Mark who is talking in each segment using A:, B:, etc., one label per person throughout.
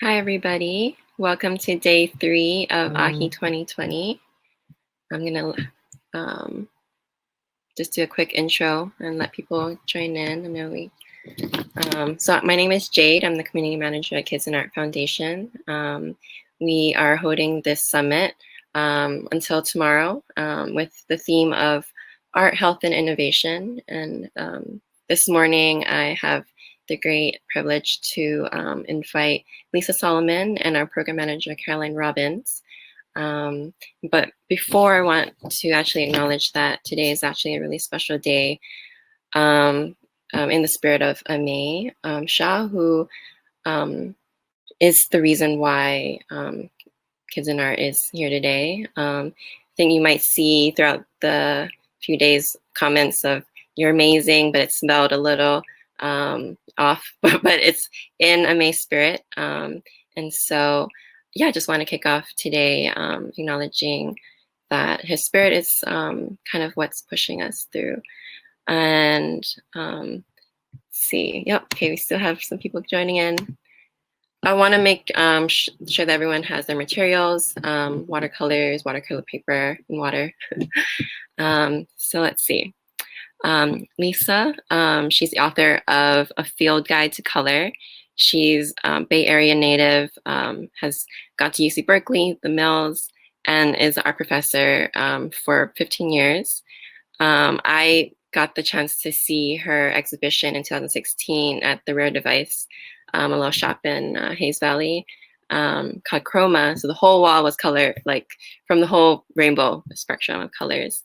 A: Hi, everybody. Welcome to day 3 of AHI 2020. I'm going to just do a quick intro and let people join in. So my name is Jade. I'm the community manager at Kids&Art Foundation. We are holding this summit until tomorrow with the theme of art, health, and innovation. And this morning, I have the great privilege to invite Lisa Solomon and our program manager, Caroline Robbins. But before, I want to actually acknowledge that today is actually a really special day in the spirit of Ame Shah, who is the reason why Kids&Art is here today. I think you might see throughout the few days comments of "you're amazing," but it's spelled a little off, but it's in Ame's spirit. And so, yeah, I just want to kick off today acknowledging that his spirit is kind of what's pushing us through. And let's see, yep, okay, we still have some people joining in. I want to make sure that everyone has their materials, watercolors, watercolor paper, and water. So let's see. Lisa, she's the author of A Field Guide to Color. She's Bay Area native, has gone to UC Berkeley, the Mills, and is our professor for 15 years. I got the chance to see her exhibition in 2016 at the Rare Device, a little shop in Hayes Valley, called Chroma. So the whole wall was color, like from the whole rainbow spectrum of colors.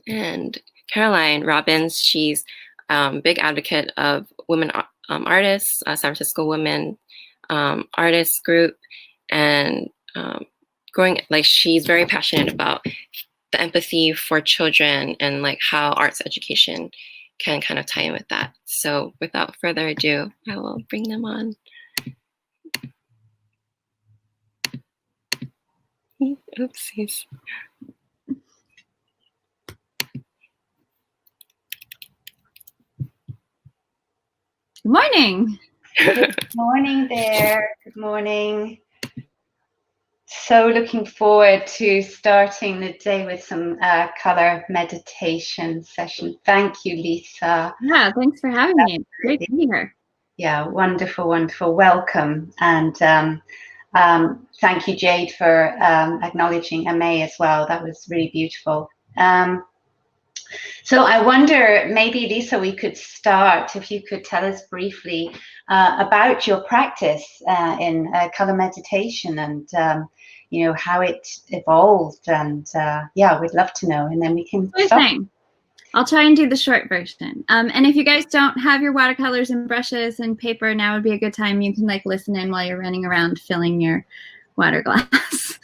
A: And Caroline Robbins, she's a big advocate of women artists, San Francisco Women Artists Group, and she's very passionate about the empathy for children and like how arts education can kind of tie in with that. So without further ado, I will bring them on. Oopsies.
B: Good morning.
C: Good morning there. Good morning. So looking forward to starting the day with some color meditation session. Thank you, Lisa.
B: Yeah, thanks for having me. It's great to be here.
C: Yeah, wonderful, wonderful. Welcome. And thank you, Jade, for acknowledging Ame as well. That was really beautiful. So I wonder, maybe, Lisa, we could start, if you could tell us briefly about your practice in color meditation and, you know, how it evolved. And yeah, we'd love to know. And then we can start.
B: I'll try and do the short version. And if you guys don't have your watercolors and brushes and paper, now would be a good time. You can like listen in while you're running around filling your water glass.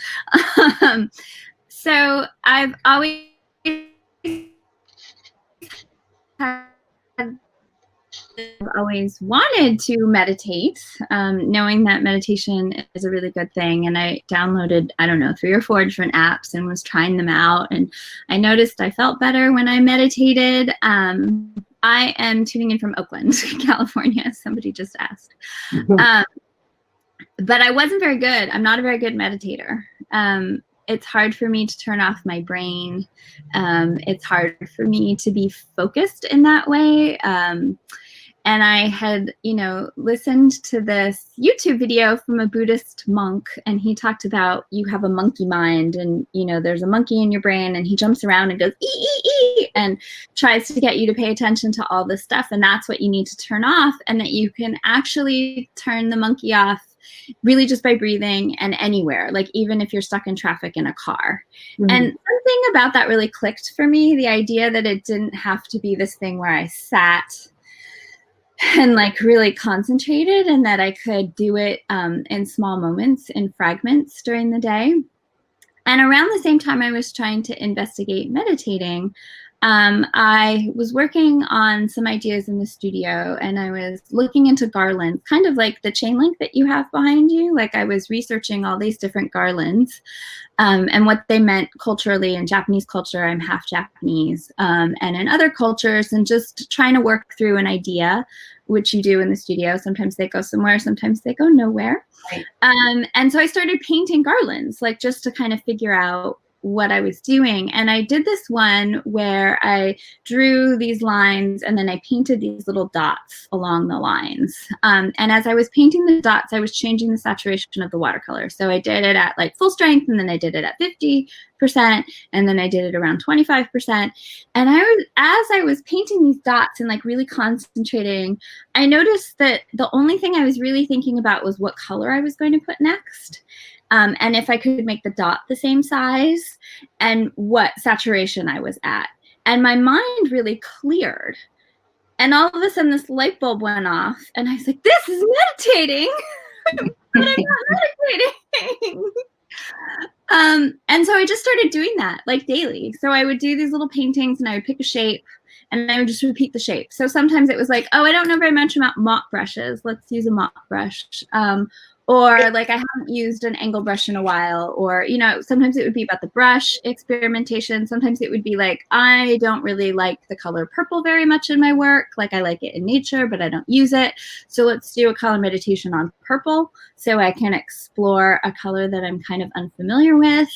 B: So I've always wanted to meditate, knowing that meditation is a really good thing. And I downloaded, I don't know, 3 or 4 different apps and was trying them out. And I noticed I felt better when I meditated. I am tuning in from Oakland, California. Somebody just asked. But I wasn't very good. I'm not a very good meditator. It's hard for me to turn off my brain. It's hard for me to be focused in that way. And I had, you know, listened to this YouTube video from a Buddhist monk, and he talked about you have a monkey mind, and, you know, there's a monkey in your brain, and he jumps around and goes, ee, ee, ee, and tries to get you to pay attention to all this stuff. And that's what you need to turn off, and that you can actually turn the monkey off really just by breathing and anywhere, like even if you're stuck in traffic in a car. Mm-hmm. And something about that really clicked for me, the idea that it didn't have to be this thing where I sat and like really concentrated, and that I could do it in small moments, in fragments during the day. And around the same time I was trying to investigate meditating, I was working on some ideas in the studio, and I was looking into garlands, kind of like the chain link that you have behind you. Like I was researching all these different garlands and what they meant culturally. In Japanese culture, I'm half Japanese, and in other cultures, and just trying to work through an idea which you do in the studio. Sometimes they go somewhere, sometimes they go nowhere.
C: Right.
B: And so I started painting garlands, like just to kind of figure out what I was doing. And I did this one where I drew these lines and then I painted these little dots along the lines. And as I was painting the dots, I was changing the saturation of the watercolor. So I did it at like full strength, and then I did it at 50%, and then I did it around 25%. And as I was painting these dots and like really concentrating, I noticed that the only thing I was really thinking about was what color I was going to put next. And if I could make the dot the same size and what saturation I was at. And my mind really cleared. And all of a sudden this light bulb went off and I was like, this is meditating, but I'm not meditating. And so I just started doing that like daily. So I would do these little paintings and I would pick a shape and I would just repeat the shape. So sometimes it was like, oh, I don't know very much about mop brushes. Let's use a mop brush. Or like I haven't used an angle brush in a while, or, you know, sometimes it would be about the brush experimentation. Sometimes it would be like, I don't really like the color purple very much in my work. Like I like it in nature, but I don't use it. So let's do a color meditation on purple so I can explore a color that I'm kind of unfamiliar with.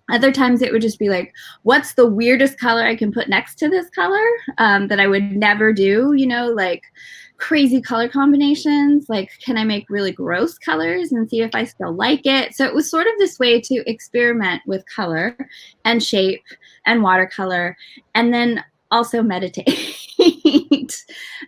B: Other times it would just be like, what's the weirdest color I can put next to this color that I would never do, you know, like crazy color combinations. Like, can I make really gross colors and see if I still like it? So it was sort of this way to experiment with color and shape and watercolor, and then also meditate.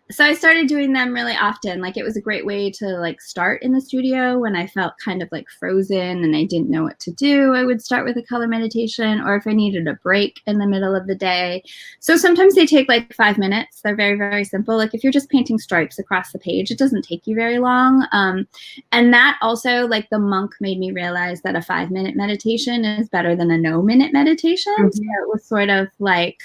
B: So I started doing them really often. Like it was a great way to like start in the studio when I felt kind of like frozen and I didn't know what to do. I would start with a color meditation, or if I needed a break in the middle of the day. So sometimes they take like 5 minutes. They're very, very simple. Like if you're just painting stripes across the page, it doesn't take you very long. And that also, like the monk made me realize that a 5-minute meditation is better than a no-minute meditation. So it was sort of like,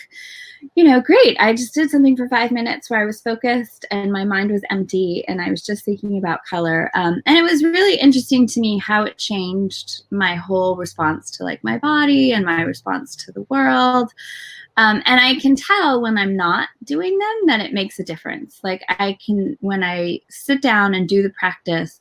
B: you know, great. I just did something for 5 minutes where I was focused and my mind was empty and I was just thinking about color. And it was really interesting to me how it changed my whole response to like my body and my response to the world. And I can tell when I'm not doing them that it makes a difference. Like I can, when I sit down and do the practice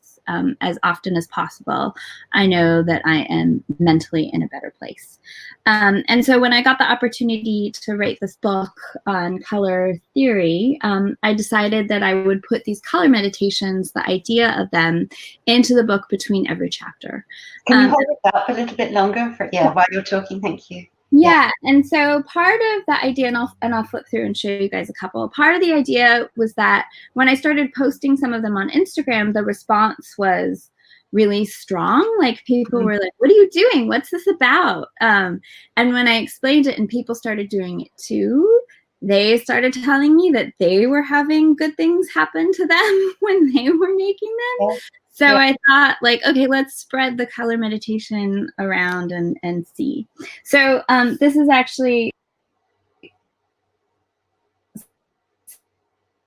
B: as often as possible, I know that I am mentally in a better place. And so when I got the opportunity to write this book on color theory, I decided that I would put these color meditations, the idea of them, into the book between every chapter.
C: Can you hold it up a little bit longer? While you're talking, thank you.
B: Yeah, and so part of the idea, and I'll flip through and show you guys a couple. Part of the idea was that when I started posting some of them on Instagram, the response was really strong. Like people were like, what are you doing? What's this about? And when I explained it and people started doing it too, they started telling me that they were having good things happen to them when they were making them. Yeah. So I thought, like, okay, let's spread the color meditation around and see. So this is actually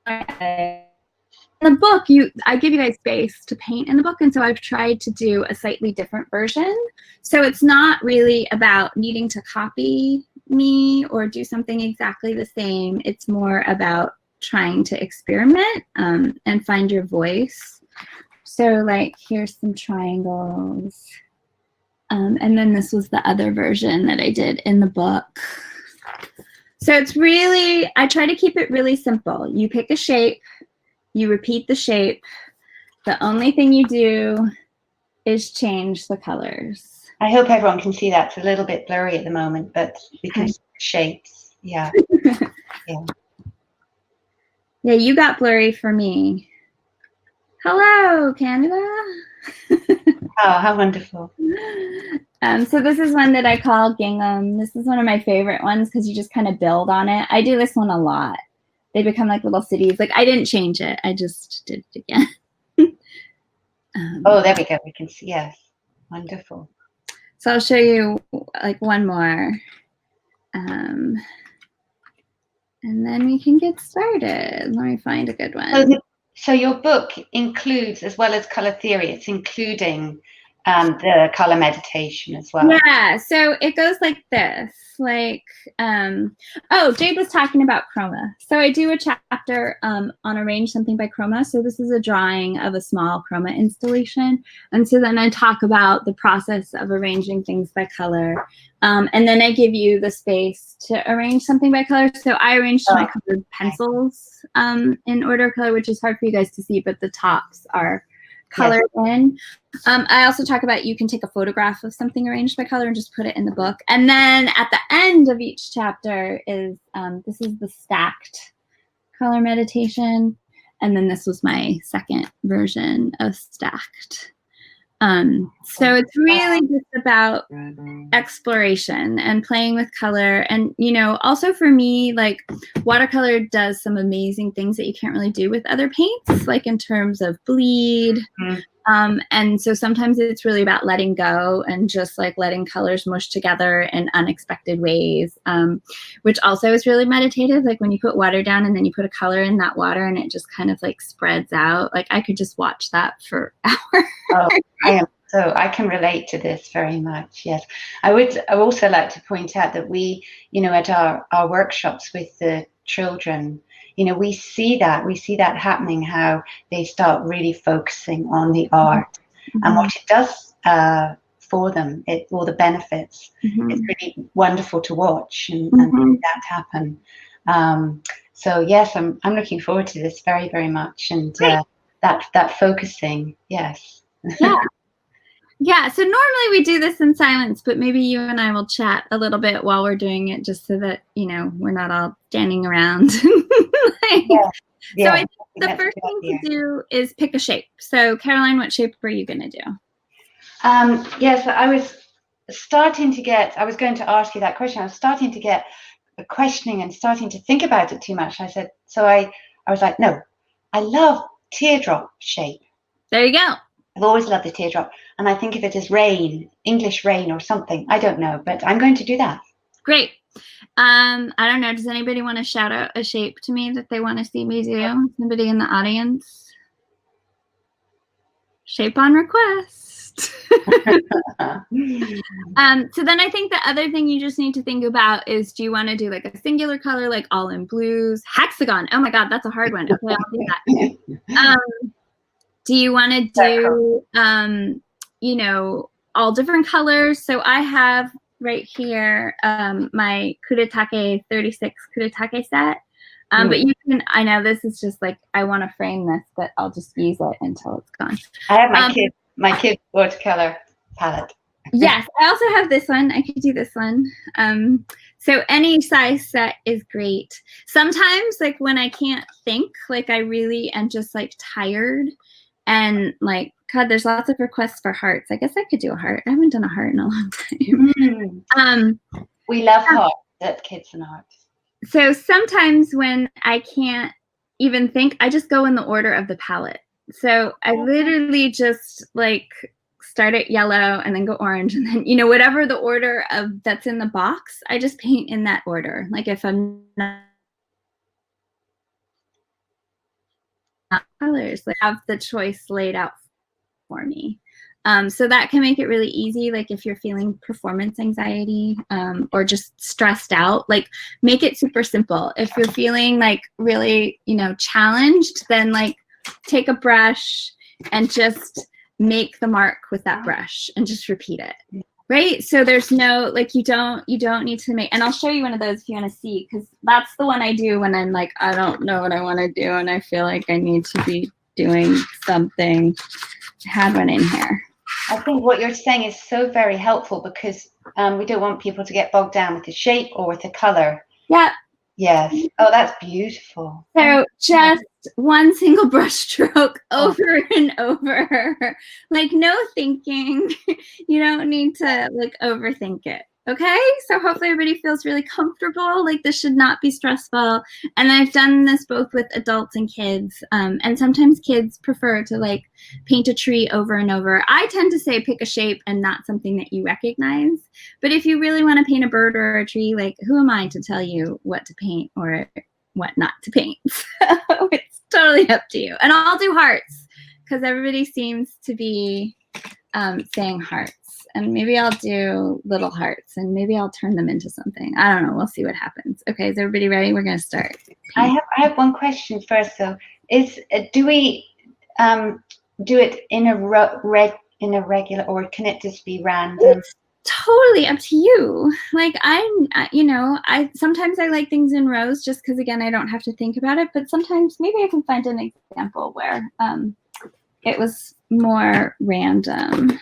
B: in the book. I give you guys space to paint in the book, and so I've tried to do a slightly different version. So it's not really about needing to copy me or do something exactly the same. It's more about trying to experiment and find your voice. So like here's some triangles. And then this was the other version that I did in the book. So it's really, I try to keep it really simple. You pick a shape, you repeat the shape. The only thing you do is change the colors.
C: I hope everyone can see that. It's a little bit blurry at the moment, but because of the shapes, yeah.
B: Yeah, you got blurry for me. Hello, Canada.
C: Oh, how wonderful.
B: So this is one that I call Gingham. This is one of my favorite ones because you just kind of build on it. I do this one a lot. They become like little cities. Like I didn't change it. I just did it again.
C: Oh, there we go. We can see. Yes. Wonderful.
B: So I'll show you like one more. And then we can get started. Let me find a good one.
C: So your book includes, as well as color theory, it's including the color meditation as well?
B: Yeah, so it goes like this, like, oh, Jade was talking about chroma. So I do a chapter on arrange something by chroma. So this is a drawing of a small chroma installation. And so then I talk about the process of arranging things by color. And then I give you the space to arrange something by color. So I arranged my colored pencils in order of color, which is hard for you guys to see, but the tops are colored in. I also talk about you can take a photograph of something arranged by color and just put it in the book. And then at the end of each chapter is, this is the stacked color meditation. And then this was my second version of stacked. So it's really just about exploration and playing with color. And, you know, also for me, like watercolor does some amazing things that you can't really do with other paints, like in terms of bleed. And so sometimes it's really about letting go and just like letting colors mush together in unexpected ways, which also is really meditative. Like when you put water down and then you put a color in that water and it just kind of like spreads out. Like I could just watch that for hours.
C: I can relate to this very much. Yes, I would also like to point out that we, you know, at our workshops with the children, you know, we see that happening, how they start really focusing on the art and what it does for them, all the benefits. It's really wonderful to watch and see that happen. So yes, I'm looking forward to this very, very much, and that focusing. Yes.
B: Yeah, so normally we do this in silence, but maybe you and I will chat a little bit while we're doing it, just so that, you know, we're not all standing around. So I think the first thing to do is pick a shape. So Caroline, what shape are you going to do?
C: Yes, I was going to ask you that question. I was starting to get questioning and starting to think about it too much. I was like, no, I love teardrop shape.
B: There you go.
C: I've always loved the teardrop, and I think of it as rain, English rain or something. I don't know, but I'm going to do that.
B: Great. I don't know. Does anybody want to shout out a shape to me that they want to see me do? Somebody in the audience? Shape on request. So then I think the other thing you just need to think about is, do you want to do like a singular color, like all in blues? Hexagon. Oh my God, that's a hard one. Okay, I'll do that. Do you want to do, you know, all different colors? So I have right here my Kuretake 36 Kuretake set. But you can, I know this is just like, I want to frame this, but I'll just use it until it's gone.
C: I have my kid's watercolor palette.
B: Yes, I also have this one. I could do this one. So any size set is great. Sometimes, like when I can't think, like I really am just like tired. And like, God, there's lots of requests for hearts. I guess I could do a heart. I haven't done a heart in a long time.
C: We love hearts at Kids&Art.
B: So sometimes when I can't even think, I just go in the order of the palette. So I literally just like start at yellow and then go orange, and then, you know, whatever the order of that's in the box, I just paint in that order. Like if I'm not colors, like have the choice laid out for me. So that can make it really easy. Like if you're feeling performance anxiety or just stressed out, like make it super simple. If you're feeling like really, you know, challenged, then like take a brush and just make the mark with that brush and just repeat it. Right? So there's no, like, you don't need to make, and I'll show you one of those if you want to see, because that's the one I do when I'm like, I don't know what I want to do and I feel like I need to be doing something. I had one in here.
C: I think what you're saying is so very helpful, because we don't want people to get bogged down with the shape or with the color.
B: Yeah.
C: Yes. Oh, that's beautiful.
B: So just one single brush stroke over and over. Like no thinking. You don't need to like overthink it. Okay, so hopefully everybody feels really comfortable. Like this should not be stressful. And I've done this both with adults and kids. And sometimes kids prefer to like paint a tree over and over. I tend to say pick a shape and not something that you recognize. But if you really want to paint a bird or a tree, like who am I to tell you what to paint or what not to paint? So it's totally up to you. And I'll do hearts because everybody seems to be saying hearts. And maybe I'll do little hearts, and maybe I'll turn them into something. I don't know. We'll see what happens. Okay, is everybody ready? We're going to start.
C: I have one question first. So, do we do it in a regular, or can it just be random?
B: It's totally up to you. Like sometimes I like things in rows just because, again, I don't have to think about it. But sometimes maybe I can find an example where it was more random.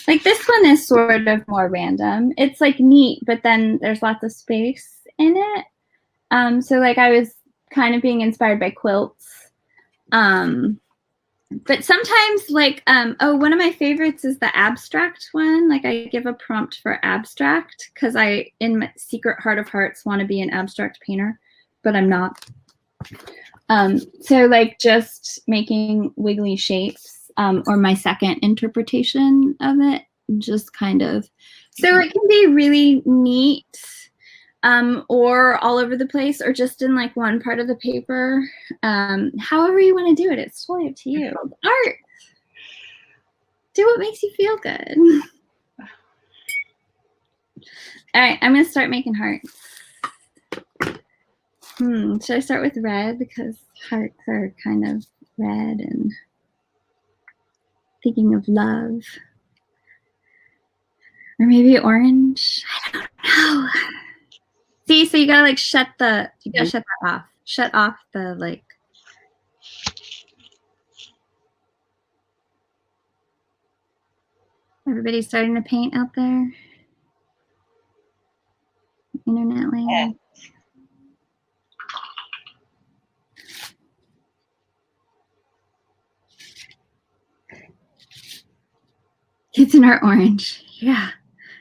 B: Like this one is sort of more random. It's like neat, but then there's lots of space in it. So like I was kind of being inspired by quilts. But sometimes like, one of my favorites is the abstract one. Like I give a prompt for abstract because I, in my secret heart of hearts, want to be an abstract painter, but I'm not. So like just making wiggly shapes, or my second interpretation of it, just kind of. So it can be really neat, or all over the place, or just in like one part of the paper. However you want to do it, it's totally up to you. Art. Do what makes you feel good. All right, I'm gonna start making hearts. Should I start with red because hearts are kind of red and thinking of love? Or maybe orange? I don't know. See, so you gotta like shut that off. Shut off the like. Everybody's starting to paint out there. Internet land.
C: Yeah.
B: Kids&Art orange. Yeah,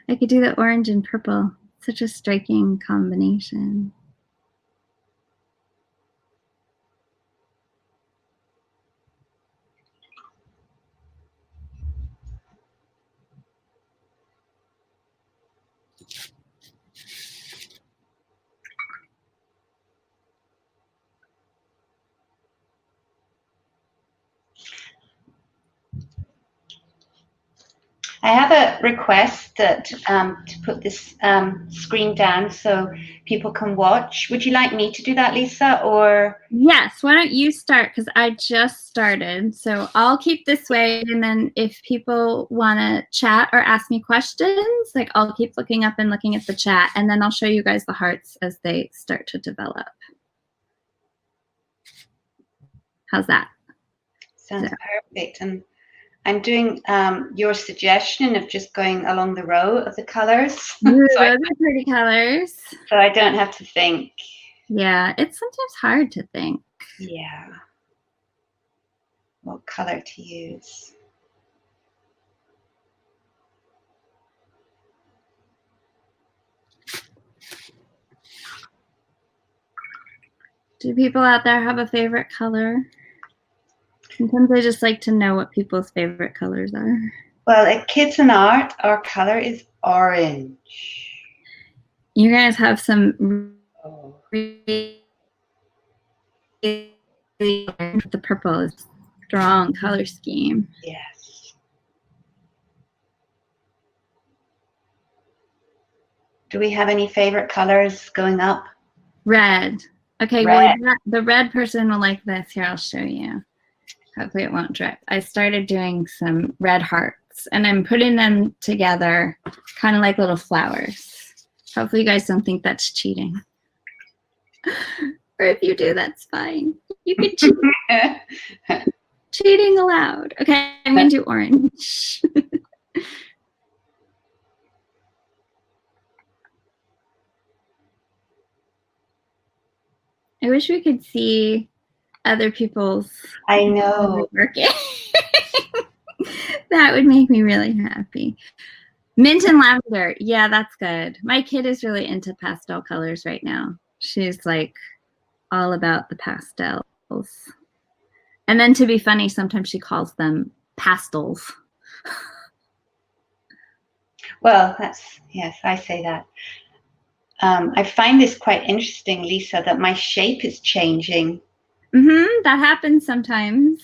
B: I could do the orange and purple. Such a striking combination.
C: I have a request that to put this screen down so people can watch. Would you like me to do that, Lisa, or?
B: Yes, why don't you start, because I just started. So I'll keep this way, and then if people want to chat or ask me questions, like I'll keep looking up and looking at the chat, and then I'll show you guys the hearts as they start to develop. How's that?
C: Sounds perfect. And I'm doing your suggestion of just going along the row of the colors.
B: Ooh, those are pretty colors.
C: So I don't have to think.
B: Yeah, it's sometimes hard to think.
C: Yeah. What color to use?
B: Do people out there have a favorite color? Sometimes I just like to know what people's favorite colors are.
C: Well, at Kids&Art, our color is orange.
B: You guys have some really, the purple is strong color scheme.
C: Yes. Do we have any favorite colors going up?
B: Red. Okay,
C: red.
B: Well, the red person will like this. Here, I'll show you. Hopefully it won't drip. I started doing some red hearts, and I'm putting them together kind of like little flowers. Hopefully you guys don't think that's cheating. Or if you do, that's fine. You can cheat. Cheating allowed. Okay, I'm going to do orange. I wish we could see other people's.
C: I know.
B: Working. That would make me really happy. Mint and lavender. Yeah, that's good. My kid is really into pastel colors right now. She's like all about the pastels. And then to be funny, sometimes she calls them pastels.
C: Well, that's, yes, I say that. I find this quite interesting, Lisa, that my shape is changing.
B: That happens sometimes.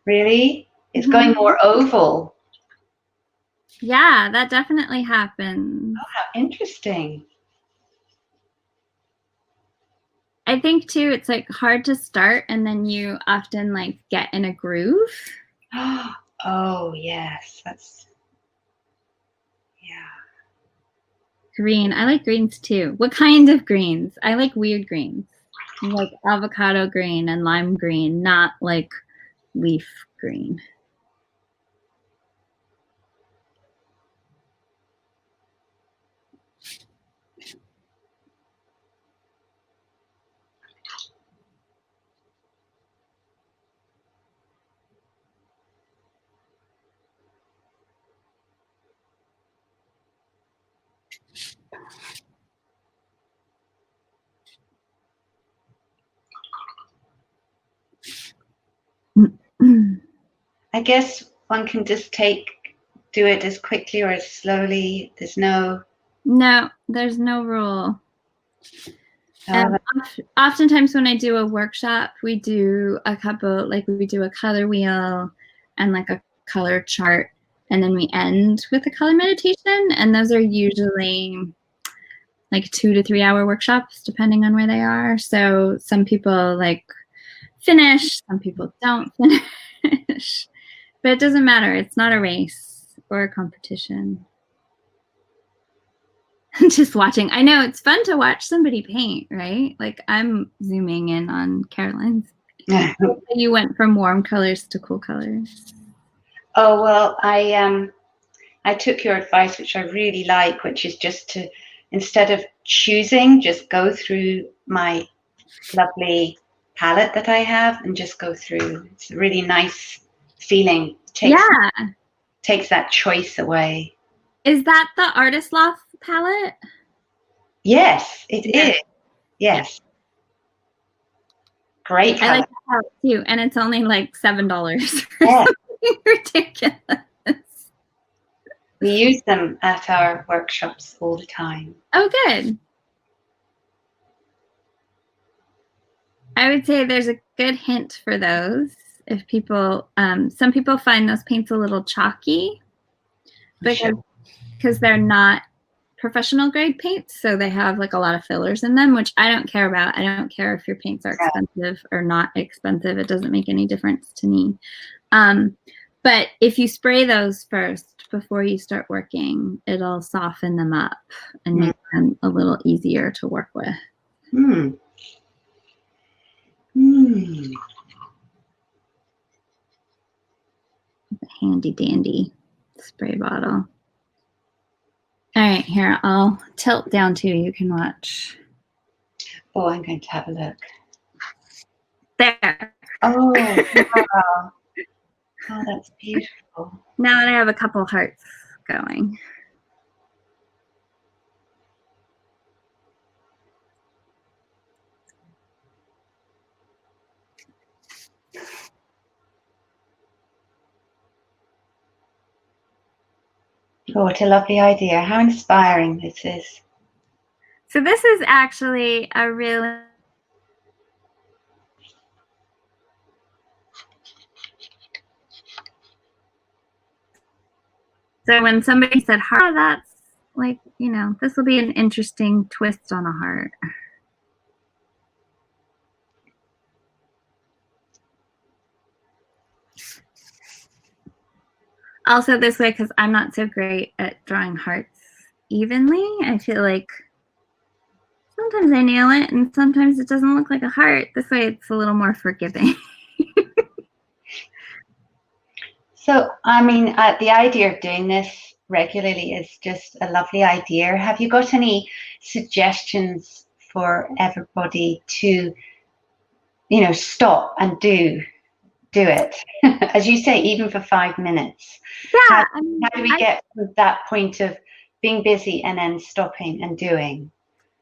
C: Really? It's going more oval.
B: Yeah, that definitely happens.
C: Oh, how interesting.
B: I think too, it's like hard to start, and then you often like get in a groove.
C: Oh, yes, that's, yeah.
B: Green, I like greens too. What kind of greens? I like weird greens, like avocado green and lime green, not like leaf green.
C: I guess one can just do it as quickly or as slowly. There's no...
B: No, there's no rule.
C: Oh,
B: Oftentimes when I do a workshop, we do a couple, like we do a color wheel and like a color chart, and then we end with a color meditation. And those are usually like 2 to 3 hour workshops, depending on where they are. So some people like finish, some people don't finish, but it doesn't matter. It's not a race or a competition. Just watching. I know it's fun to watch somebody paint, right? Like I'm zooming in on Caroline's. You went from warm colors to cool colors.
C: Oh, well, I took your advice, which I really like, which is just to, instead of choosing, just go through my lovely palette that I have and just go through. It's a really nice feeling. Takes that choice away.
B: Is that the Artist Loft palette?
C: Yes, it is. Yes. Great palette.
B: I like that palette too, and it's only like $7.
C: Yeah.
B: Ridiculous.
C: We use them at our workshops all the time.
B: Oh, good. I would say there's a good hint for those. If people, some people find those paints a little chalky because they're not professional grade paints, so they have like a lot of fillers in them, which I don't care about. I don't care if your paints are expensive or not expensive. It doesn't make any difference to me. But if you spray those first before you start working, it'll soften them up and make them a little easier to work with. Handy dandy spray bottle. All right, here, I'll tilt down too. You can watch.
C: Oh, I'm going to have a look.
B: There.
C: Oh, wow. Oh, that's beautiful.
B: Now that I have a couple hearts going.
C: Oh, what a lovely idea. How inspiring this is.
B: So this is actually a really... So when somebody said heart, that's like, you know, this will be an interesting twist on a heart. Also this way, because I'm not so great at drawing hearts evenly. I feel like sometimes I nail it and sometimes it doesn't look like a heart. This way it's a little more forgiving.
C: So, I mean, the idea of doing this regularly is just a lovely idea. Have you got any suggestions for everybody to, you know, stop and do it? As you say, even for 5 minutes.
B: Yeah.
C: How do we get to that point of being busy and then stopping and doing?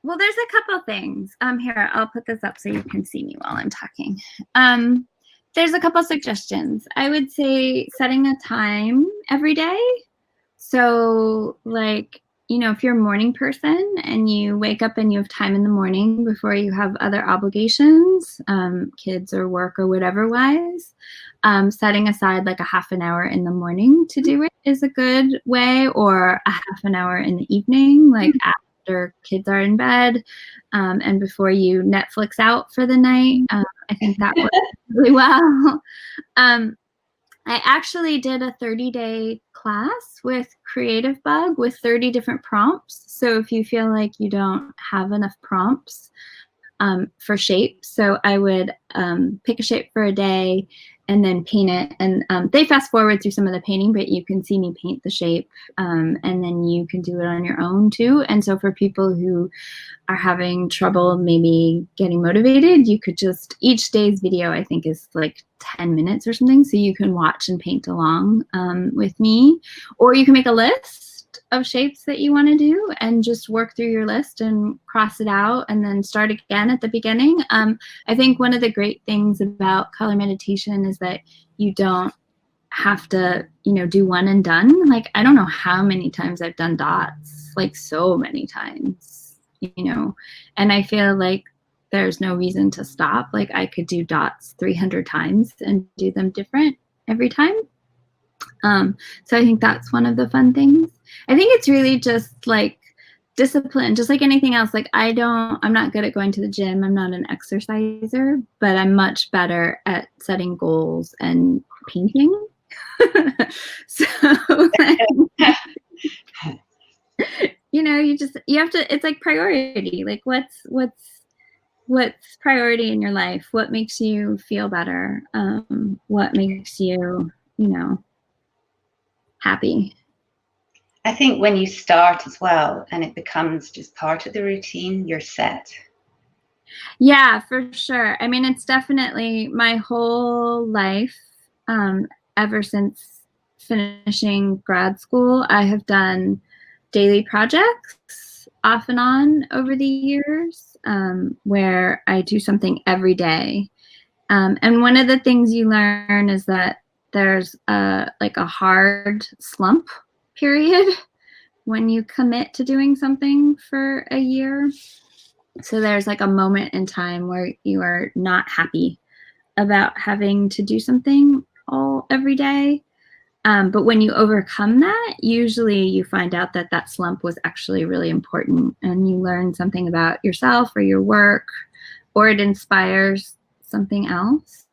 B: Well, there's a couple things. Here, I'll put this up so you can see me while I'm talking. There's a couple suggestions. I would say setting a time every day. So like, you know, if you're a morning person and you wake up and you have time in the morning before you have other obligations, kids or work or whatever wise, setting aside like a half an hour in the morning to do it is a good way, or a half an hour in the evening, like after kids are in bed, and before you Netflix out for the night. I think that works really well. I actually did a 30-day class with Creative Bug with 30 different prompts. So if you feel like you don't have enough prompts for shapes, so I would pick a shape for a day and then paint it. And they fast forward through some of the painting, but you can see me paint the shape, and then you can do it on your own too. And so for people who are having trouble maybe getting motivated, you could just, each day's video I think is like 10 minutes or something, so you can watch and paint along with me, or you can make a list of shapes that you want to do and just work through your list and cross it out and then start again at the beginning. I think one of the great things about color meditation is that you don't have to, do one and done. Like, I don't know how many times I've done dots, like so many times, and I feel like there's no reason to stop. Like, I could do dots 300 times and do them different every time. So I think that's one of the fun things. I think it's really just like discipline, just like anything else. Like, I'm not good at going to the gym. I'm not an exerciser, but I'm much better at setting goals and painting. So you have to, it's like priority. Like, what's priority in your life? What makes you feel better? What makes you, happy?
C: I think when you start as well and it becomes just part of the routine, you're set.
B: Yeah, for sure. I mean, it's definitely my whole life, ever since finishing grad school, I have done daily projects off and on over the years, where I do something every day. And one of the things you learn is that there's like a hard slump period when you commit to doing something for a year. So there's like a moment in time where you are not happy about having to do something every day. But when you overcome that, usually you find out that that slump was actually really important, and you learn something about yourself or your work, or it inspires something else.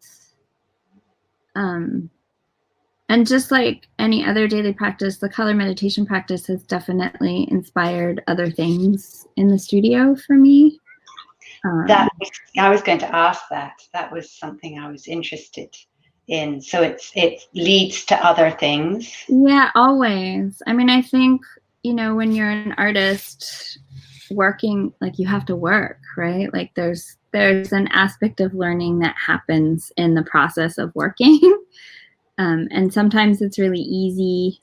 B: And just like any other daily practice, the color meditation practice has definitely inspired other things in the studio for me.
C: I was going to ask that. That was something I was interested in. So it leads to other things.
B: Yeah, always. I mean, I think, when you're an artist working, like, you have to work, right? Like, there's an aspect of learning that happens in the process of working. And sometimes it's really easy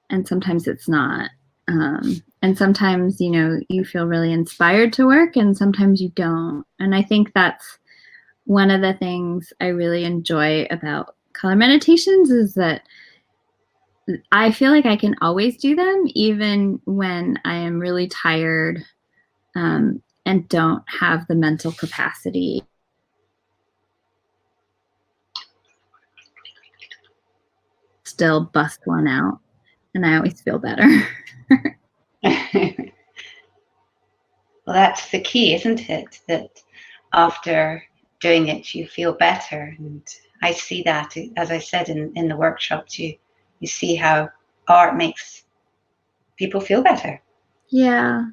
B: and sometimes it's not. And sometimes, you feel really inspired to work and sometimes you don't. And I think that's one of the things I really enjoy about color meditations, is that I feel like I can always do them, even when I am really tired, and don't have the mental capacity. Still bust one out, and I always feel better.
C: Well, that's the key, isn't it? That after doing it, you feel better. And I see that, as I said in the workshops, you see how art makes people feel better.
B: Yeah.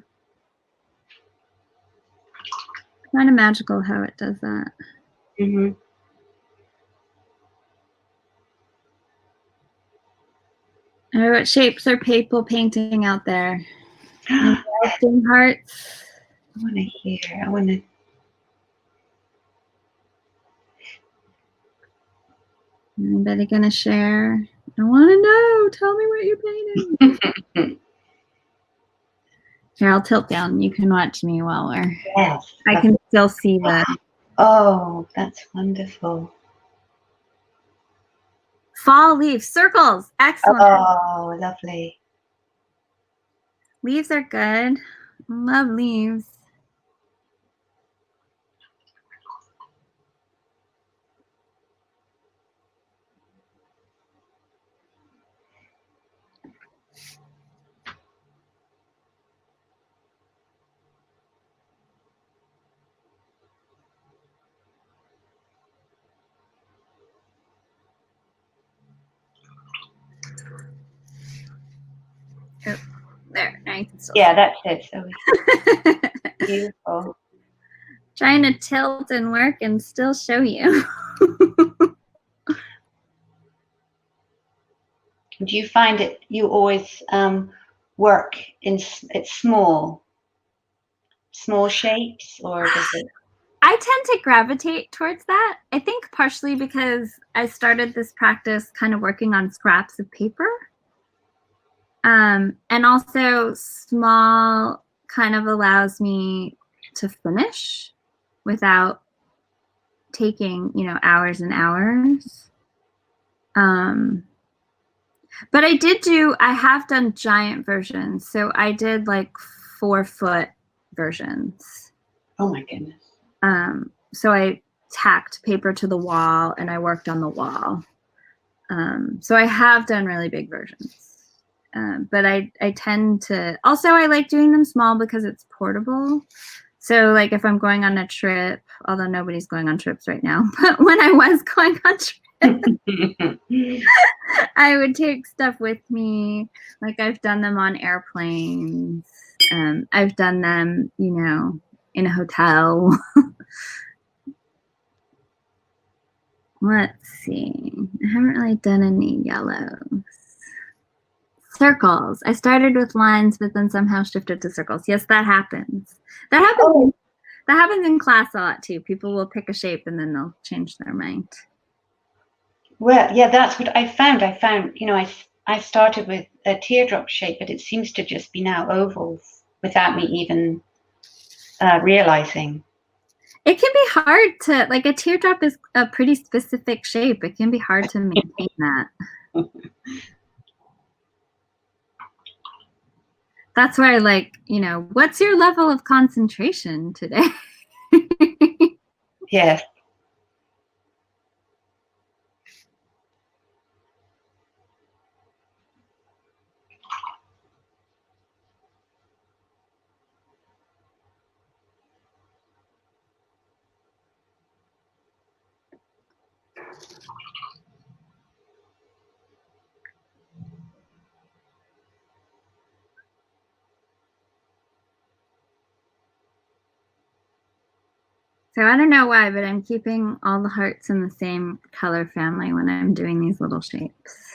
B: Kind of magical how it does that.
C: Mm-hmm.
B: What shapes are people painting out there? Melting hearts.
C: I want to hear. I want to.
B: Anybody gonna share? I want to know. Tell me what you're painting. Here, I'll tilt down. You can watch me while we're.
C: Yes.
B: I can still see the.
C: Oh, that's wonderful.
B: Fall leaves, circles. Excellent.
C: Oh, lovely.
B: Leaves are good. Love leaves. Now you can still
C: Yeah, that's it. So beautiful.
B: Trying to tilt and work and still show you.
C: Do you find it, you always work in small shapes, or does it?
B: I tend to gravitate towards that. I think partially because I started this practice kind of working on scraps of paper. And also small kind of allows me to finish without taking, you know, hours and hours. But I have done giant versions. So I did like 4-foot versions.
C: Oh my goodness.
B: So I tacked paper to the wall and I worked on the wall. So I have done really big versions. But I tend to, also I like doing them small because it's portable. So like if I'm going on a trip, although nobody's going on trips right now, but when I was going on trips, I would take stuff with me. Like I've done them on airplanes. I've done them, you know, in a hotel. Let's see. I haven't really done any yellows. Circles. I started with lines, but then somehow shifted to circles. Yes, that happens. That happens.
C: Oh.
B: That happens in class a lot too. People will pick a shape and then they'll change their mind.
C: Well, yeah, that's what I found. You know, I started with a teardrop shape, but it seems to just be now ovals without me even realizing.
B: It can be hard to, like, a teardrop is a pretty specific shape. It can be hard to maintain that. That's why, like, you know, what's your level of concentration today?
C: Yes.
B: So I don't know why, but I'm keeping all the hearts in the same color family when I'm doing these little shapes.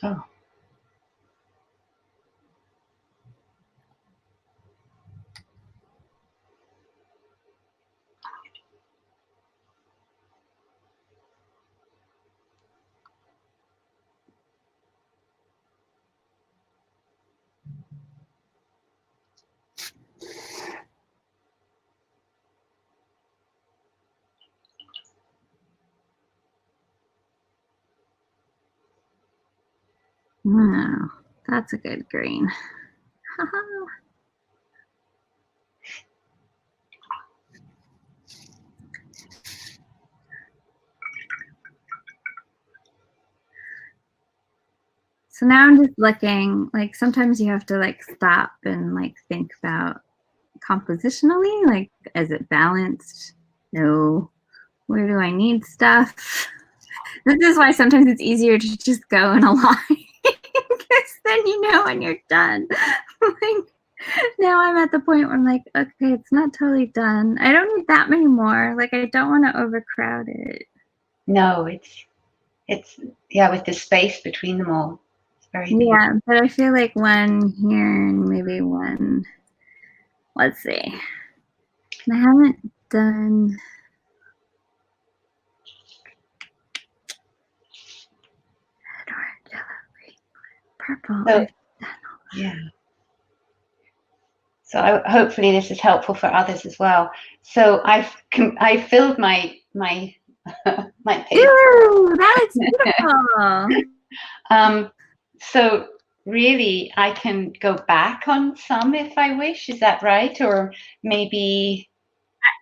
C: Oh.
B: Wow, that's a good green. So now I'm just looking, like sometimes you have to like stop and like think about compositionally, like is it balanced? No. Where do I need stuff? This is why sometimes it's easier to just go in a line because then you know when you're done. Like, now I'm at the point where I'm like, okay, it's not totally done. I don't need that many more. Like I don't want to overcrowd it.
C: No, it's yeah, with the space between them all. It's very beautiful.
B: Yeah, but I feel like one here and maybe one. Let's see. I haven't done. Red, orange, yellow, green, purple.
C: So, yeah. So hopefully this is helpful for others as well. So I filled my my paper.
B: Ooh, that looks beautiful.
C: So really, I can go back on some if I wish. Is that right? Or maybe...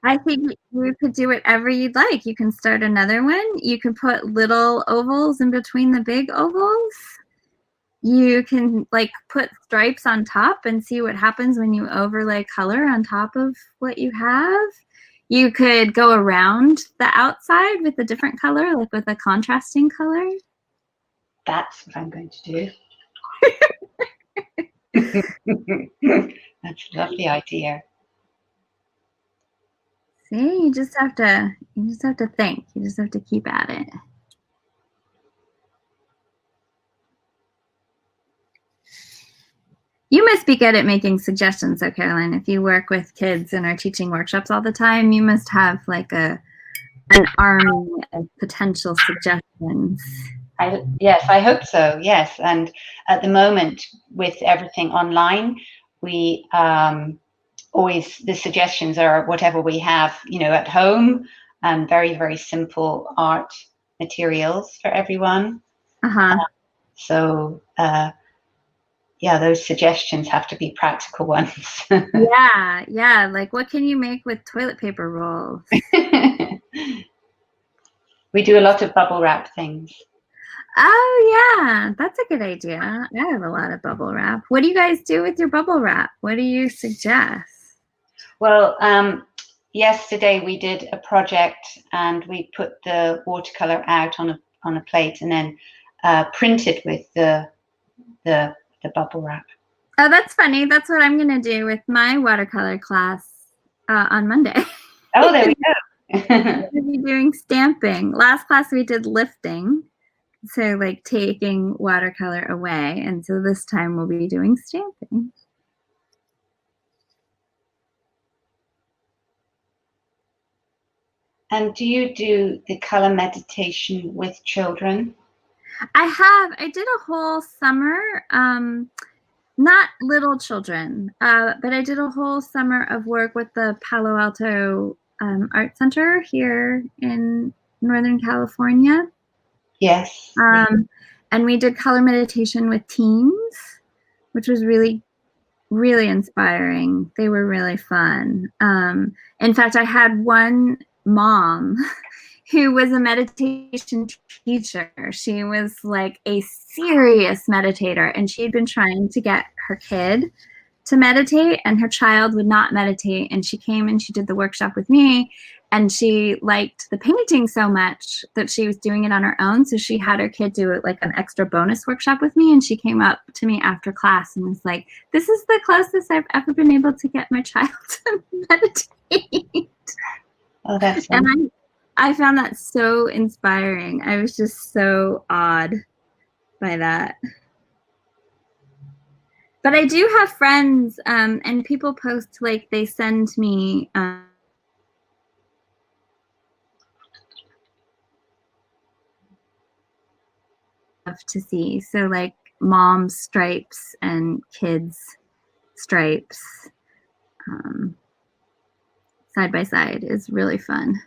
B: I think you could do whatever you'd like. You can start another one. You can put little ovals in between the big ovals. You can like put stripes on top and see what happens when you overlay color on top of what you have. You could go around the outside with a different color, like with a contrasting color.
C: That's what I'm going to do. That's a lovely idea.
B: See, you just have to think. You just have to keep at it. You must be good at making suggestions, though, Caroline. If you work with kids and are teaching workshops all the time, you must have like an army of potential suggestions.
C: Yes, I hope so. Yes, and at the moment, with everything online, we always, the suggestions are whatever we have, at home, and very, very simple art materials for everyone. So yeah, those suggestions have to be practical ones.
B: Yeah, like what can you make with toilet paper rolls?
C: We do a lot of bubble wrap things.
B: Oh yeah, that's a good idea. I have a lot of bubble wrap. What do you guys do with your bubble wrap? What do you suggest?
C: Well, yesterday we did a project and we put the watercolor out on a plate and then printed with the bubble wrap.
B: Oh, that's funny. That's what I'm gonna do with my watercolor class on Monday.
C: Oh, there we go.
B: We'll be doing stamping. Last class we did lifting, so like taking watercolor away, and so this time we'll be doing stamping.
C: And do you do the color meditation with children?
B: I did a whole summer, not little children, but I did a whole summer of work with the Palo Alto Art Center here in Northern California.
C: Yes.
B: And we did color meditation with teens, which was really, really inspiring. They were really fun. In fact, I had one mom who was a meditation teacher. She was like a serious meditator, and she had been trying to get her kid to meditate, and her child would not meditate. And she came and she did the workshop with me, and she liked the painting so much that she was doing it on her own. So she had her kid do it like an extra bonus workshop with me, and she came up to me after class and was like, "This is the closest I've ever been able to get my child to meditate."
C: Oh, that's
B: and I found that so inspiring. I was just so awed by that. But I do have friends, and people post, like, they send me to see. So like mom's stripes and kids stripes side by side is really fun.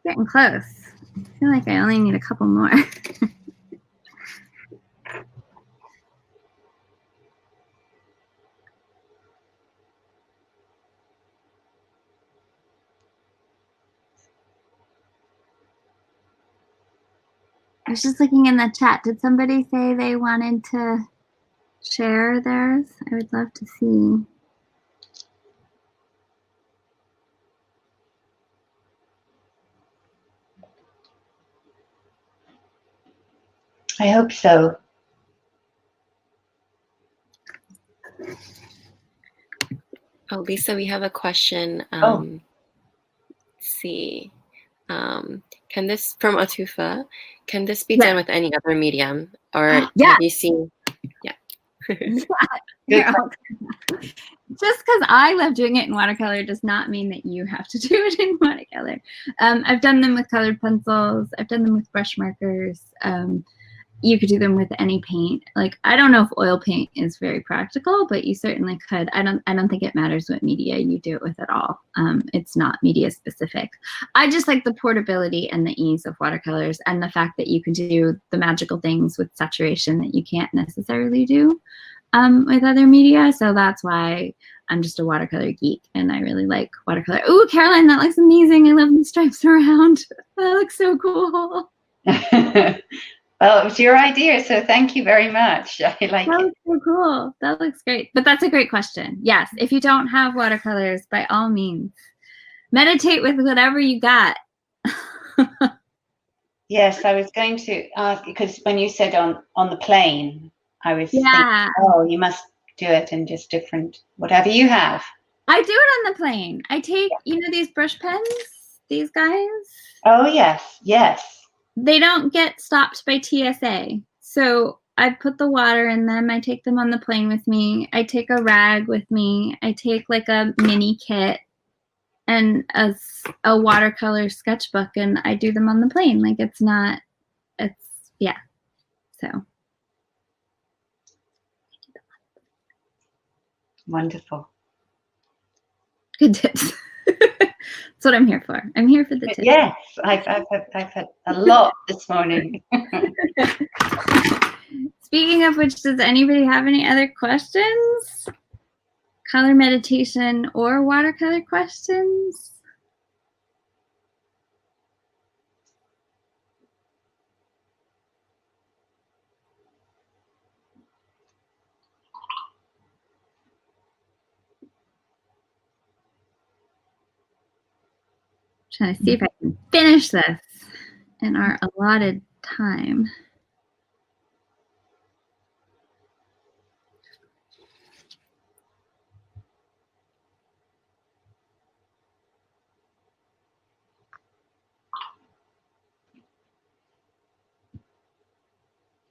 B: Getting close. I feel like I only need a couple more. I was just looking in the chat. Did somebody say they wanted to share theirs? I would love to see.
C: I hope so.
A: Oh, Lisa, we have a question.
C: Oh.
A: Let's see. Can this, from Atufa, can this be done with any other medium? Or have you seen? Yeah.
B: Yeah. Just because I love doing it in watercolor does not mean that you have to do it in watercolor. I've done them with colored pencils. I've done them with brush markers. you could do them with any paint. Like, I don't know if oil paint is very practical, but you certainly could. I don't think it matters what media you do it with at all. It's not media specific. I just like the portability and the ease of watercolors, and the fact that you can do the magical things with saturation that you can't necessarily do with other media. So that's why I'm just a watercolor geek, and I really like watercolor. Ooh, Caroline, that looks amazing. I love the stripes around. That looks so cool.
C: Well, it was your idea, so thank you very much. I like it.
B: That looks so cool. That looks great. But that's a great question. Yes, if you don't have watercolors, by all means, meditate with whatever you got.
C: Yes, I was going to ask, because when you said on the plane, I was thinking, oh, you must do it in just different, whatever you have.
B: I do it on the plane. I take, you know, these brush pens, these guys.
C: Oh, yes, yes.
B: They don't get stopped by TSA. So I put the water in them. I take them on the plane with me. I take a rag with me. I take like a mini kit and a watercolor sketchbook, and I do them on the plane. Like, yeah. So.
C: Wonderful.
B: Good tips. That's what I'm here for. I'm here for the tips.
C: Yes, I've had a lot this morning.
B: Speaking of which, does anybody have any other questions? Color meditation or watercolor questions? Trying to see if I can finish this in our allotted time.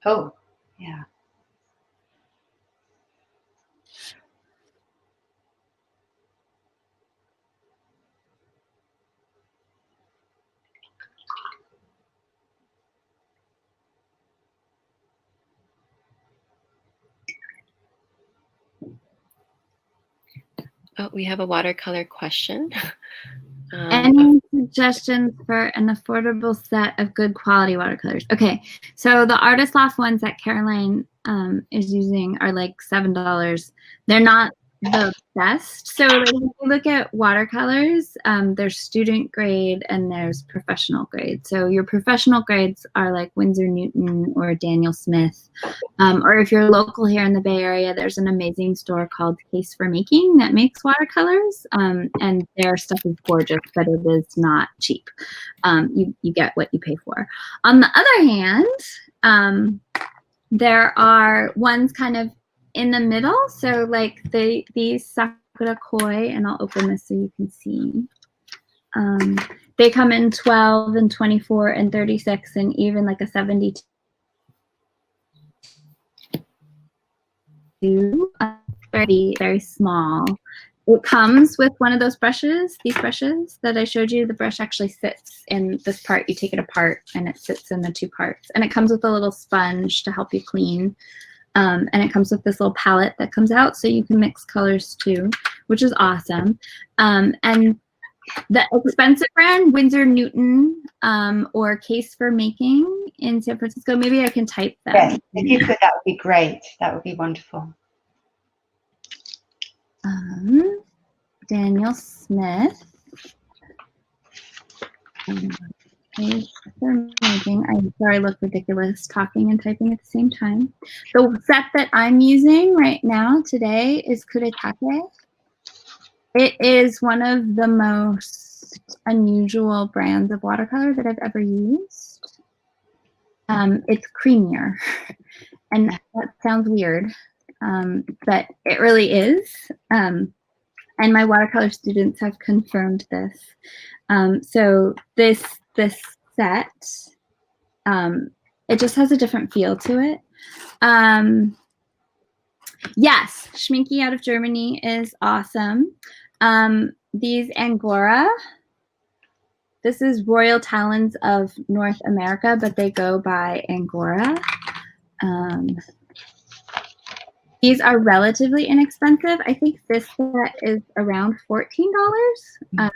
C: Oh, yeah.
A: Oh, we have a watercolor question.
B: Any suggestions for an affordable set of good quality watercolors? Okay, so the Artist Loft ones that Caroline is using are like $7. They're not the best. So like, if you look at watercolors, there's student grade and there's professional grade. So your professional grades are like Winsor Newton or Daniel Smith. Or if you're local here in the Bay Area, there's an amazing store called Case for Making that makes watercolors. And their stuff is gorgeous, but it is not cheap. You get what you pay for. On the other hand, there are ones kind of in the middle. So like these Sakura Koi, and I'll open this so you can see. They come in 12 and 24 and 36 and even like a 72. Very, very small. It comes with one of those brushes, these brushes that I showed you. The brush actually sits in this part. You take it apart and it sits in the two parts. And it comes with a little sponge to help you clean. And it comes with this little palette that comes out so you can mix colors too, which is awesome. And the expensive brand, Winsor Newton or Case for Making in San Francisco, maybe I can type them.
C: Yes, if you could, that would be great. That would be wonderful.
B: Daniel Smith. Case for Making. I'm sorry, I look ridiculous talking and typing at the same time. The set that I'm using right now today is Kuretake. It is one of the most unusual brands of watercolor that I've ever used. It's creamier, and that sounds weird, but it really is. And my watercolor students have confirmed this. So this set, it just has a different feel to it. Yes, Schminky out of Germany is awesome. These Angora, this is Royal Talons of North America, but they go by Angora. These are relatively inexpensive. I think this set is around $14.
C: Wow.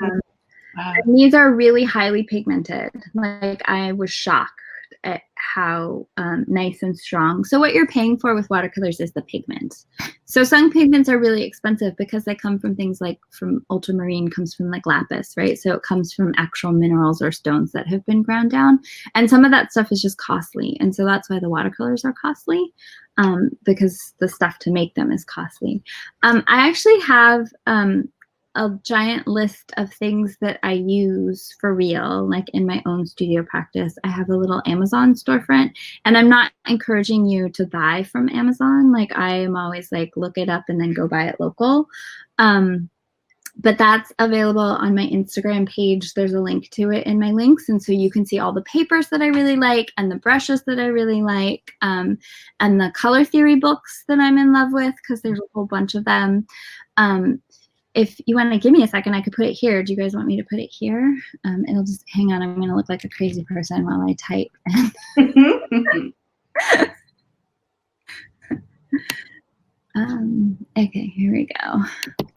B: And these are really highly pigmented. Like, I was shocked at how nice and strong. So what you're paying for with watercolors is the pigment. So some pigments are really expensive because they come from things like, from ultramarine comes from like lapis, right? So it comes from actual minerals or stones that have been ground down. And some of that stuff is just costly. And so that's why the watercolors are costly, because the stuff to make them is costly. I actually have a giant list of things that I use for real, like in my own studio practice. I have a little Amazon storefront, and I'm not encouraging you to buy from Amazon. Like, I am always like, look it up and then go buy it local. But that's available on my Instagram page. There's a link to it in my links. And so you can see all the papers that I really like, and the brushes that I really like, and the color theory books that I'm in love with, because there's a whole bunch of them. If you want to give me a second, I could put it here. Do you guys want me to put it here? It'll just, hang on, I'm going to look like a crazy person while I type. Okay, here we go.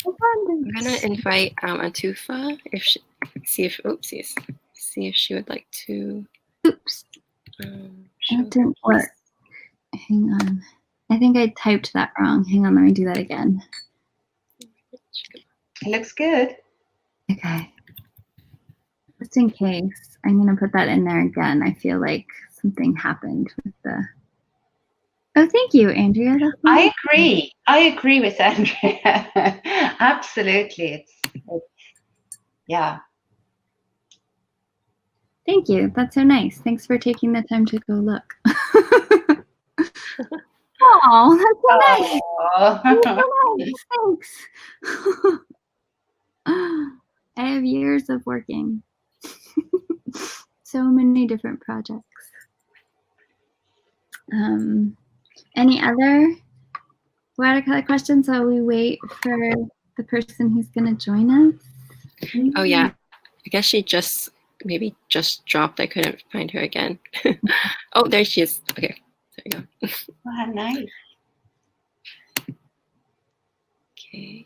A: I'm gonna invite Atufa see if she would like to.
B: Oops, that didn't work. Hang on, I think I typed that wrong. Hang on, let me do that again.
C: It looks good.
B: Okay, just in case, I'm gonna put that in there again. I feel like something happened with the. Oh, thank you, Andrea.
C: I agree. I agree with Andrea. Absolutely. It's yeah.
B: Thank you. That's so nice. Thanks for taking the time to go look. Oh, that's so nice. That's so nice. Thanks. I have years of working. So many different projects. Any other watercolor questions while we wait for the person who's going to join us?
A: Oh yeah, I guess she maybe just dropped. I couldn't find her again. Oh, there she is. Okay, there you go.
C: Wow, nice.
A: Okay.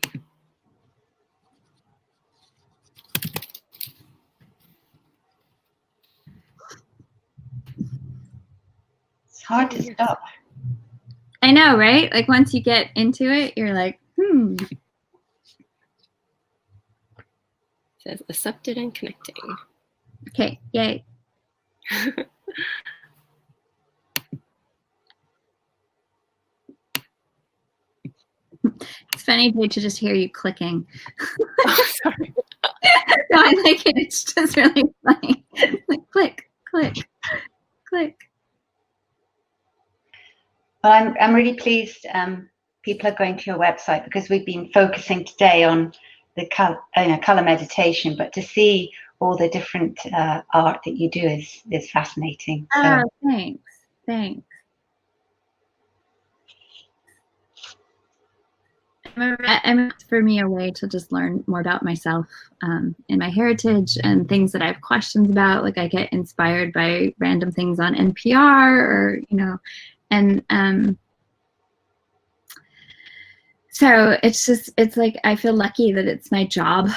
C: It's hard to stop.
B: I know, right? Like, once you get into it, you're like,
A: It says accepted and connecting.
B: Okay, yay. It's funny to just hear you clicking.
A: Oh, sorry.
B: No, I like it. It's just really funny. Like, click, click, click.
C: Well, I'm really pleased people are going to your website, because we've been focusing today on the color meditation, but to see all the different art that you do is fascinating. So.
B: Oh, thanks. Thanks. It's for me a way to just learn more about myself and my heritage and things that I have questions about. Like, I get inspired by random things on NPR, or, you know, and so it's like, I feel lucky that it's my job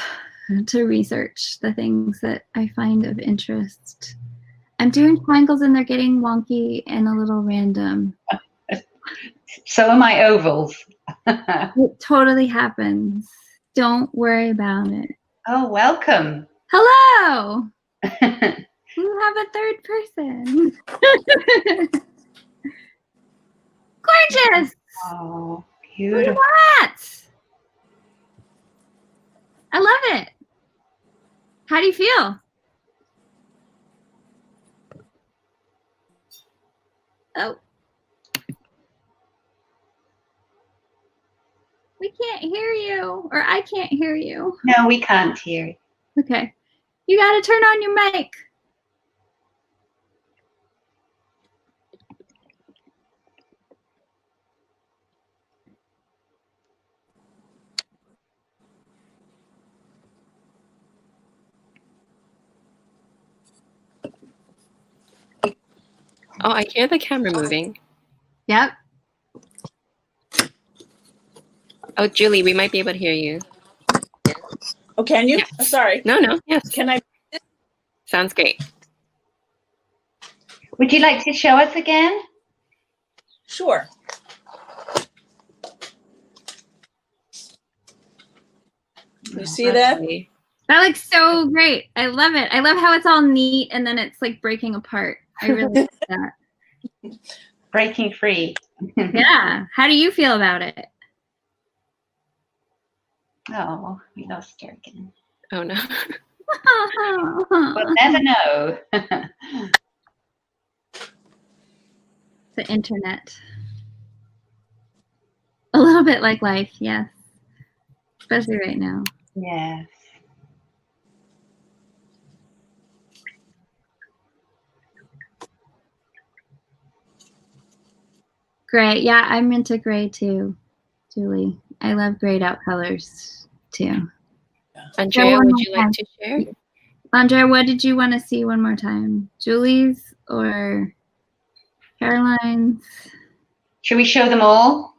B: to research the things that I find of interest. I'm doing triangles and they're getting wonky and a little random.
C: So are my ovals.
B: It totally happens. Don't worry about it.
C: Oh, welcome.
B: Hello. You have a third person. Gorgeous.
C: Oh,
B: Look
C: beautiful.
B: at that. I love it. How do you feel? Oh. We can't hear you, or I can't hear you.
C: No, we can't hear you.
B: Okay. You got to turn on your mic.
A: Oh, I hear the camera moving.
B: Yep.
A: Oh, Julie, we might be able to hear you.
D: Oh, can you?
A: Yes.
D: Oh, sorry.
A: No, yes.
D: Can I?
A: Sounds great.
C: Would you like to show us again?
D: Sure. You see that?
A: Lovely.
B: That looks so great. I love it. I love how it's all neat and then it's like breaking apart. I really like that.
C: Breaking free.
B: Yeah. How do you feel about it?
C: Oh, we lost her again.
A: Oh no.
C: We'll never know.
B: The internet. A little bit like life, yes. Especially right now.
C: Yes.
B: Gray. Yeah, I'm into gray too, Julie. I love grayed out colors too.
A: Andrea, would you like to share?
B: Andrea, what did you want to see one more time? Julie's or Caroline's?
C: Should we show them all?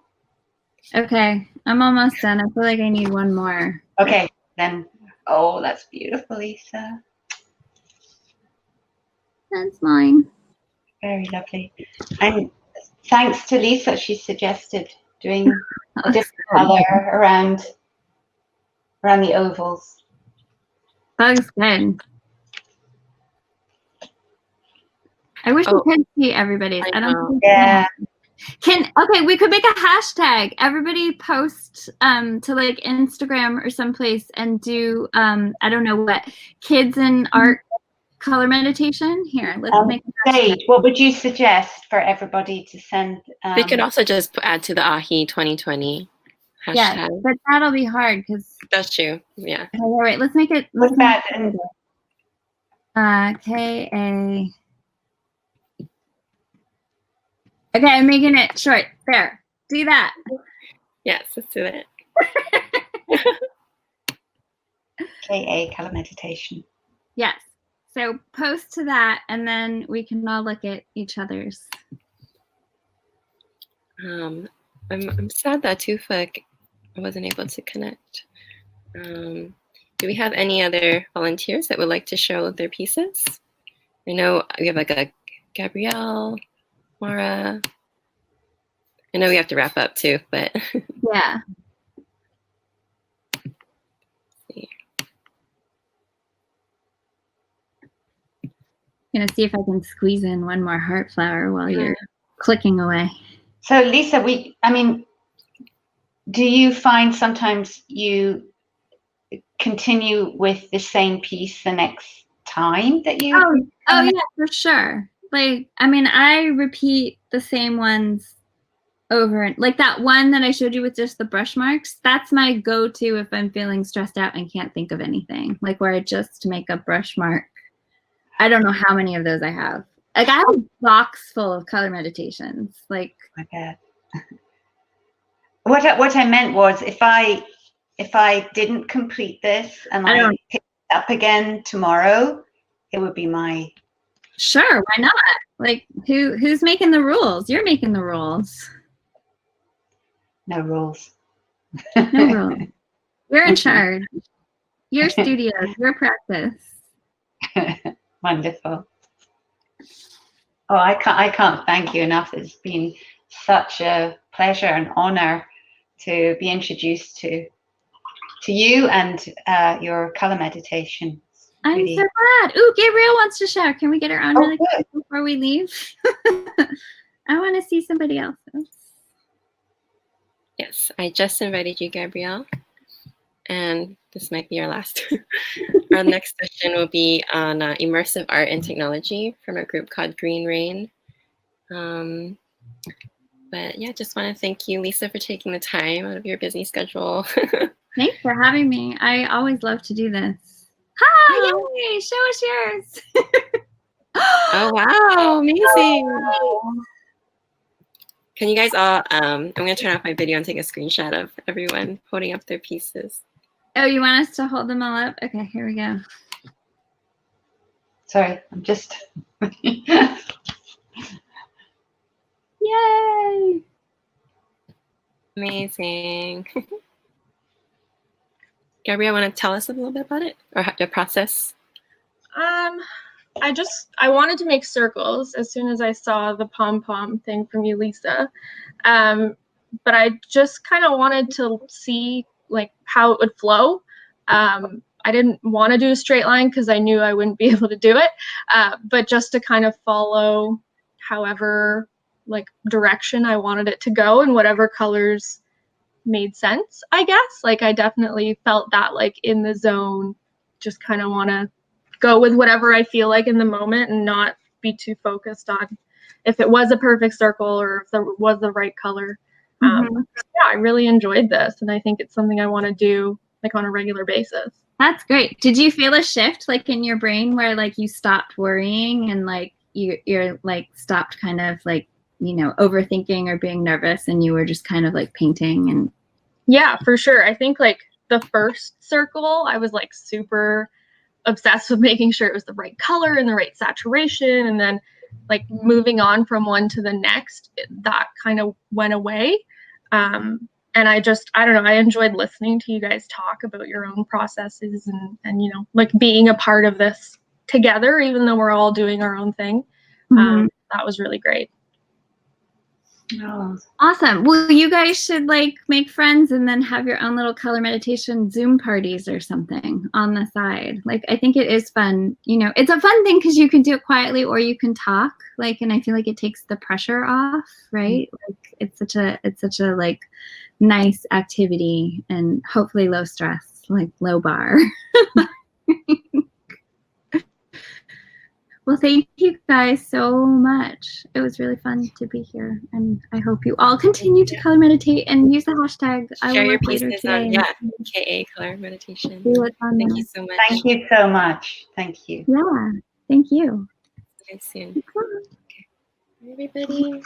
B: Okay, I'm almost done. I feel like I need one more.
C: Okay, then. Oh, that's beautiful, Lisa.
B: That's mine.
C: Very lovely. And thanks to Lisa, she suggested doing a different color around the ovals.
B: That looks good. I wish we could see everybody's. I don't think
C: Yeah.
B: Okay, we could make a hashtag. Everybody post to like Instagram or someplace and do I don't know what, Kids&Art color meditation. Here, let's make a hashtag.
C: Sage, what would you suggest for everybody to send?
A: We could also just add to the AHI 2020 hashtag.
B: Yeah, but that'll be hard because
A: That's true. Yeah.
B: okay, all right, let's make it.
C: What about
B: KA. Okay, I'm making it short. There. Do that.
A: Yes, let's do that.
C: KA color meditation?
B: Yes. So post to that, and then we can all look at each other's.
A: I'm sad that Tufek wasn't able to connect. Do we have any other volunteers that would like to show their pieces? I know we have like a Gabrielle, Mara. I know we have to wrap up too, but
B: Yeah. Gonna see if I can squeeze in one more heart flower while you're clicking away.
C: So Lisa, do you find sometimes you continue with the same piece the next time that you?
B: Oh yeah, for sure. Like, I mean, I repeat the same ones over and like that one that I showed you with just the brush marks. That's my go-to if I'm feeling stressed out and can't think of anything. Like where I just make a brush mark. I don't know how many of those I have. Like I have a box full of color meditations. Like
C: My God. What I meant was if I didn't complete this and I picked it up again tomorrow, it would be my.
B: Sure, why not? Like who's making the rules? You're making the rules.
C: No rules.
B: No rules. You're in charge. Your studio, your practice.
C: Wonderful. Oh, I can't thank you enough. It's been such a pleasure and honor to be introduced to you and your color meditation.
B: I'm
C: Really.
B: so glad. Ooh, Gabrielle wants to share. Can we get her on really
C: good.
B: quick before we leave? I want to see somebody else's.
A: yes, I just invited you, Gabrielle. And this might be our last. Our next session will be on immersive art and technology from a group called Green Rain. But yeah, just want to thank you, Lisa, for taking the time out of your busy schedule.
B: Thanks for having me. I always love to do this. Hi, yay! Show us yours.
A: Oh, wow, amazing. Can you guys all, I'm going to turn off my video and take a screenshot of everyone holding up their pieces.
B: Oh, you want us to hold them all up? Okay, here we go.
C: Sorry, I'm just.
B: Yay!
A: Amazing. Gabrielle, want to tell us a little bit about it or the process?
E: I wanted to make circles as soon as I saw the pom-pom thing from you, Lisa. But I just kind of wanted to see like how it would flow. I didn't want to do a straight line because I knew I wouldn't be able to do it. But just to kind of follow however like direction I wanted it to go and whatever colors made sense, I guess. Like I definitely felt that like in the zone, just kind of want to go with whatever I feel like in the moment and not be too focused on if it was a perfect circle or if there was the right color. Yeah, I really enjoyed this, and I think it's something I want to do like on a regular basis.
B: That's great. Did you feel a shift like in your brain where like you stopped worrying and like you're like stopped kind of like, you know, overthinking or being nervous and you were just kind of like painting? And
E: yeah, for sure. I think like the first circle, I was like super obsessed with making sure it was the right color and the right saturation, and then like moving on from one to the next, that kind of went away. And I don't know, I enjoyed listening to you guys talk about your own processes and you know, like being a part of this together, even though we're all doing our own thing. That was really great.
B: Oh, awesome. Well, you guys should like make friends and then have your own little color meditation Zoom parties or something on the side. Like, I think it is fun. You know, it's a fun thing because you can do it quietly or you can talk. Like, and I feel like it takes the pressure off, right? Like, it's such a like nice activity and hopefully low stress, like low bar. Well, thank you guys so much. It was really fun to be here, and I hope you all continue to color meditate and use the hashtag. I
A: Share
B: will
A: your
B: look later
A: pieces
B: today.
A: on, yeah, KA color meditation.
B: See what's on
A: Thank
B: there.
A: you so much.
C: Thank you so much. Thank you.
B: Yeah, thank you.
A: See you soon. Okay. Everybody.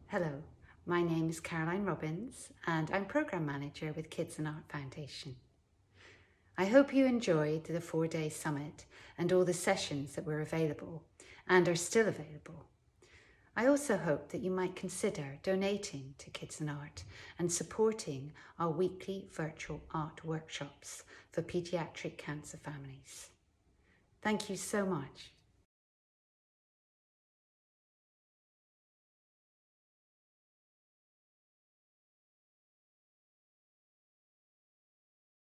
F: Hello, my name is Caroline Robbins and I'm Programme Manager with Kids&Art Foundation. I hope you enjoyed the 4-day summit and all the sessions that were available and are still available. I also hope that you might consider donating to Kids&Art and supporting our weekly virtual art workshops for paediatric cancer families. Thank you so much.